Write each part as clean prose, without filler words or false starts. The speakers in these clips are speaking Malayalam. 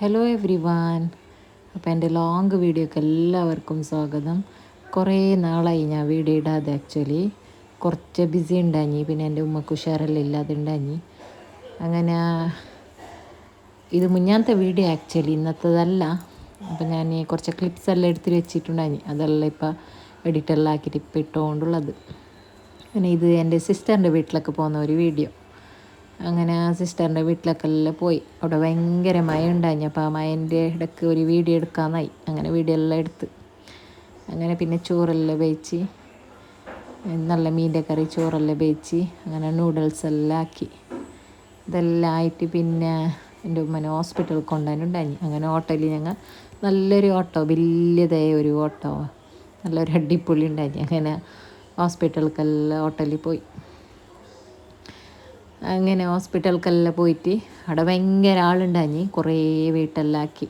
Hello every one. അപ്പോൾ എൻ്റെ ലോങ് വീഡിയോക്ക് എല്ലാവർക്കും സ്വാഗതം. കുറേ നാളായി ഞാൻ വീഡിയോ ഇടാതെ. ആക്ച്വലി കുറച്ച് ബിസി ഉണ്ടാഞ്ഞി, പിന്നെ എൻ്റെ ഉമ്മക്ക് ഉഷാറെല്ലാം ഇല്ലാതെ ഉണ്ടാഞ്ഞി. അങ്ങനെ ഇത് മുന്നാമത്തെ വീഡിയോ ആക്ച്വലി, ഇന്നത്തതല്ല. അപ്പോൾ ഞാൻ കുറച്ച് ക്ലിപ്സ് എല്ലാം എടുത്ത് വെച്ചിട്ടുണ്ടാഞ്ഞി, അതെല്ലാം ഇപ്പോൾ എഡിറ്റെല്ലാം ആക്കിയിട്ട് ഇപ്പോൾ ഇട്ടുകൊണ്ടുള്ളത്. പിന്നെ ഇത് എൻ്റെ സിസ്റ്ററിൻ്റെ വീട്ടിലൊക്കെ പോകുന്ന ഒരു വീഡിയോ. അങ്ങനെ ആ സിസ്റ്ററിൻ്റെ വീട്ടിലൊക്കെല്ലാം പോയി. അവിടെ ഭയങ്കര മഴ ഉണ്ടായി. അപ്പോൾ ആ മഴൻ്റെ ഇടയ്ക്ക് ഒരു വീഡിയോ എടുക്കാമെന്നായി. അങ്ങനെ വീഡിയോ എല്ലാം എടുത്ത് അങ്ങനെ പിന്നെ ചോറെല്ലാം വേവിച്ച്, നല്ല മീൻ്റെ കറി ചോറെല്ലാം വേവിച്ച്, അങ്ങനെ നൂഡിൽസ് എല്ലാം ആക്കി. ഇതെല്ലാം ആയിട്ട് പിന്നെ എൻ്റെ ഉമ്മനെ ഹോസ്പിറ്റലിൽ കൊണ്ടുപോകാനുണ്ടായി. അങ്ങനെ ഓട്ടോയിൽ ഞങ്ങൾ നല്ലൊരു ഓട്ടോ, വലിയതായ ഒരു ഓട്ടോ, നല്ലൊരു അടിപൊളി ഉണ്ടായി. അങ്ങനെ ഹോസ്പിറ്റലിലേക്കെല്ലാം ഓട്ടോയിൽ പോയി. അങ്ങനെ ഹോസ്പിറ്റലിലേക്കെല്ലാം പോയിട്ട് അവിടെ ഭയങ്കര ആളുണ്ടാഞ്ഞി. കുറേ വീട്ടെല്ലാം ആക്കി.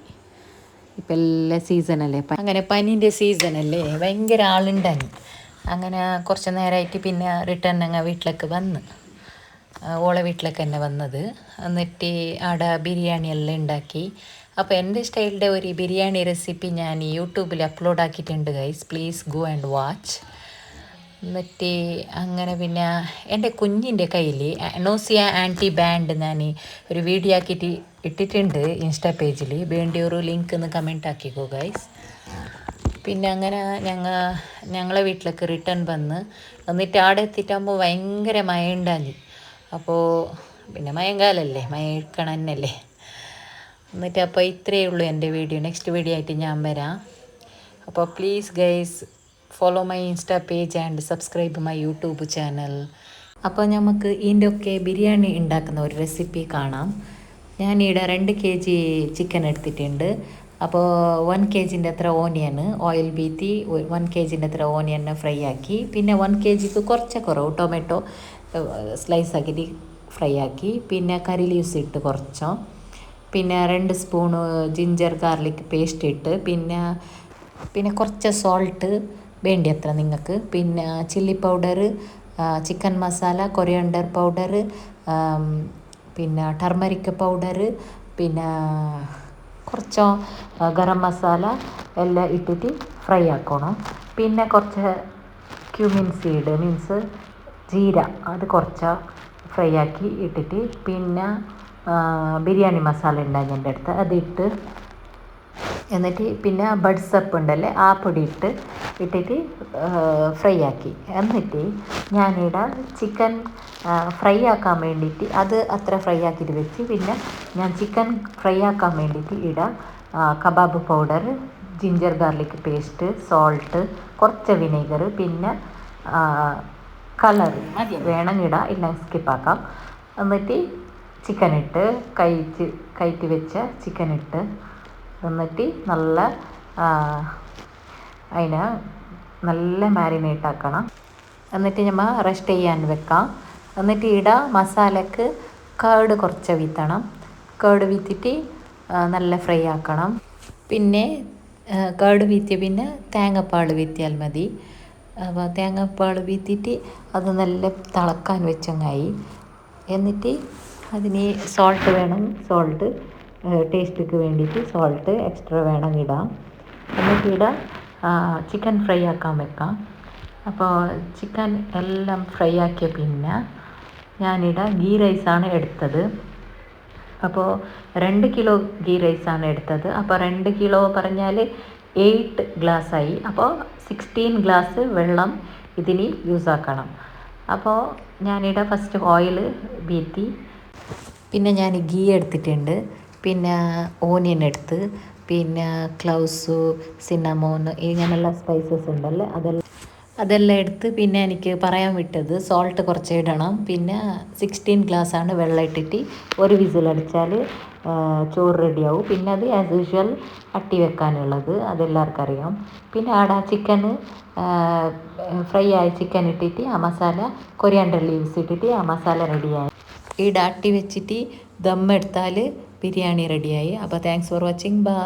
ഇപ്പം എല്ലാം സീസണല്ലേ, അങ്ങനെ പനീൻ്റെ സീസണല്ലേ, ഭയങ്കര ആളുണ്ടാഞ്ഞി. അങ്ങനെ കുറച്ച് നേരമായിട്ട് പിന്നെ റിട്ടേൺ ഞങ്ങൾ വീട്ടിലേക്ക് വന്ന്, ഓളെ വീട്ടിലേക്ക് തന്നെ വന്നത്. എന്നിട്ട് അവിടെ ബിരിയാണി എല്ലാം ഉണ്ടാക്കി. അപ്പോൾ എൻ്റെ സ്റ്റൈലിൻ്റെ ഒരു ബിരിയാണി റെസിപ്പി ഞാൻ യൂട്യൂബിൽ അപ്ലോഡ് ആക്കിയിട്ടുണ്ട് guys, please go and watch. എന്നിട്ട് അങ്ങനെ പിന്നെ എൻ്റെ കുഞ്ഞിൻ്റെ കയ്യിൽ നോസിയ ആൻറ്റി ബാൻഡ് ഞാൻ ഒരു വീഡിയോ ആക്കിയിട്ട് ഇട്ടിട്ടുണ്ട് ഇൻസ്റ്റാ പേജിൽ. വേണ്ടിയൊരു ലിങ്ക് ഒന്ന് കമൻറ്റ് ആക്കിക്കോ ഗൈസ്. പിന്നെ അങ്ങനെ ഞങ്ങളെ വീട്ടിലേക്ക് റിട്ടേൺ വന്ന്, എന്നിട്ട് അവിടെ എത്തിയിട്ടാകുമ്പോൾ ഭയങ്കര മഴ ഉണ്ടാഞ്ഞി. അപ്പോൾ പിന്നെ മഴക്കാലല്ലേ, മഴ ഇരിക്കണം തന്നെയല്ലേ. എന്നിട്ട് അപ്പോൾ ഇത്രയേ ഉള്ളൂ എൻ്റെ വീഡിയോ. നെക്സ്റ്റ് വീഡിയോ ആയിട്ട് ഞാൻ വരാം. അപ്പോൾ please guys follow my insta page and subscribe my YouTube channel. അപ്പോൾ നമുക്ക് ഇതിൻ്റെയൊക്കെ ബിരിയാണി ഉണ്ടാക്കുന്ന ഒരു റെസിപ്പി കാണാം. ഞാനിവിടെ 2 kg ചിക്കൻ എടുത്തിട്ടുണ്ട്. അപ്പോൾ 1 kgൻ്റെ അത്ര ഓനിയൻ ഓയിൽ ബീത്തി, 1 kgൻ്റെ അത്ര ഓനിയൻ ഫ്രൈ ആക്കി. പിന്നെ 1 kgക്ക് കുറച്ച് കുറവ് ടൊമാറ്റോ സ്ലൈസ് ആക്കിയിട്ട് ഫ്രൈ ആക്കി. പിന്നെ കറി ലീവ്സ് ഇട്ട് കുറച്ചോ, പിന്നെ 2 സ്പൂണ് ജിഞ്ചർ ഗാർലിക് പേസ്റ്റ് ഇട്ട്, പിന്നെ കുറച്ച് സോൾട്ട് വേണ്ടി അത്ര നിങ്ങൾക്ക്, പിന്നെ chilli powder, chicken masala, coriander powder, പിന്നെ ടർമറിക് പൗഡർ, പിന്നെ കുറച്ച് ഗരം മസാല എല്ലാം ഇട്ടിട്ട് ഫ്രൈ ആക്കണം. പിന്നെ കുറച്ച് ക്യൂമിൻ സീഡ് മീൻസ് ജീര, അത് കുറച്ച് ഫ്രൈ ആക്കി ഇട്ടിട്ട്, പിന്നെ ബിരിയാണി മസാല ഉണ്ടായി എൻ്റെ അടുത്ത്, അതിട്ട്, എന്നിട്ട് പിന്നെ ബഡ്സപ്പ് ഉണ്ടല്ലേ, ആ പൊടി ഇട്ടിട്ട് ഫ്രൈ ആക്കി. എന്നിട്ട് ഞാനിവിടെ ചിക്കൻ ഫ്രൈ ആക്കാൻ വേണ്ടിയിട്ട് അത് അത്ര ഫ്രൈ ആക്കിയിട്ട് വെച്ച്, പിന്നെ ഞാൻ ചിക്കൻ ഫ്രൈ ആക്കാൻ വേണ്ടിയിട്ട് ഇടാം kebab powder, ginger garlic paste, salt, കുറച്ച് വിനീഗർ, പിന്നെ കളർ വേണമെങ്കിൽ ഇടാം, ഇല്ല സ്കിപ്പാക്കാം. എന്നിട്ട് ചിക്കൻ ഇട്ട് കയറ്റി വെച്ച ചിക്കൻ ഇട്ട്, എന്നിട്ട് അതിനെ നല്ല മാരിനേറ്റ് ആക്കണം. എന്നിട്ട് നമ്മൾ റെസ്റ്റ് ചെയ്യാൻ വെക്കാം. എന്നിട്ട് ഇവിടെ മസാലക്ക് കേട് കുറച്ച് വീത്തണം. കേട് വീത്തിട്ട് നല്ല ഫ്രൈ ആക്കണം. പിന്നെ കേട് വീത്തിയ പിന്നെ തേങ്ങാപ്പാൽ വീത്തിയാൽ മതി. അപ്പോൾ തേങ്ങാപ്പാൽ വീത്തിയിട്ട് അത് നല്ല തിളക്കാൻ വെച്ചങ്ങായി. എന്നിട്ട് അതിന് സോൾട്ട് വേണം, സോൾട്ട് ടേസ്റ്റിക്ക് വേണ്ടിയിട്ട് സോൾട്ട് എക്സ്ട്രാ വേണം ഇടാം. എന്നിട്ട് ഇടാം ചിക്കൻ ഫ്രൈ ആക്കാൻ വെക്കാം. അപ്പോൾ ചിക്കൻ എല്ലാം ഫ്രൈ ആക്കിയ പിന്നെ ഞാനിവിടെ ഗീ റൈസാണ് എടുത്തത്. അപ്പോൾ 2 കിലോ ഗീ റൈസാണ് എടുത്തത്. അപ്പോൾ 2 കിലോ പറഞ്ഞാൽ 8 ഗ്ലാസ്സായി. അപ്പോൾ 16 ഗ്ലാസ് വെള്ളം ഇതിന് യൂസ് ആക്കണം. അപ്പോൾ ഞാനിവിടെ ഫസ്റ്റ് ഓയിൽ ബീത്തി, പിന്നെ ഞാൻ ഗീ എടുത്തിട്ടുണ്ട്, പിന്നെ ഓനിയൻ എടുത്ത്, പിന്നെ ക്ലൗസ്, സിന്നമോൺ, ഇങ്ങനെയുള്ള സ്പൈസസ് ഉണ്ടല്ലോ അതെല്ലാം എടുത്ത്. പിന്നെ എനിക്ക് പറയാൻ വിട്ടത് സോൾട്ട് കുറച്ച് ഇടണം. പിന്നെ 16 ഗ്ലാസ്സാണ് വെള്ളം ഇട്ടിട്ട് ഒരു വിസിലടിച്ചാൽ ചോറ് റെഡിയാവും. പിന്നെ അത് ആസ് യൂഷ്വൽ അട്ടി വെക്കാനുള്ളത്, അതെല്ലാവർക്കും അറിയാം. പിന്നെ അവിടെ ചിക്കന് ഫ്രൈ ആയ ചിക്കൻ ഇട്ടിട്ട് ആ മസാല കൊറിയാണ്ടർ ലീവ്സ് ഇട്ടിട്ട് ആ മസാല റെഡിയായി. ഈ അട്ടി വെച്ചിട്ട് ദം എടുത്താൽ ബിരിയാണി റെഡിയായി. അപ്പോൾ താങ്ക്സ് ഫോർ വാച്ചിങ്, ബൈ.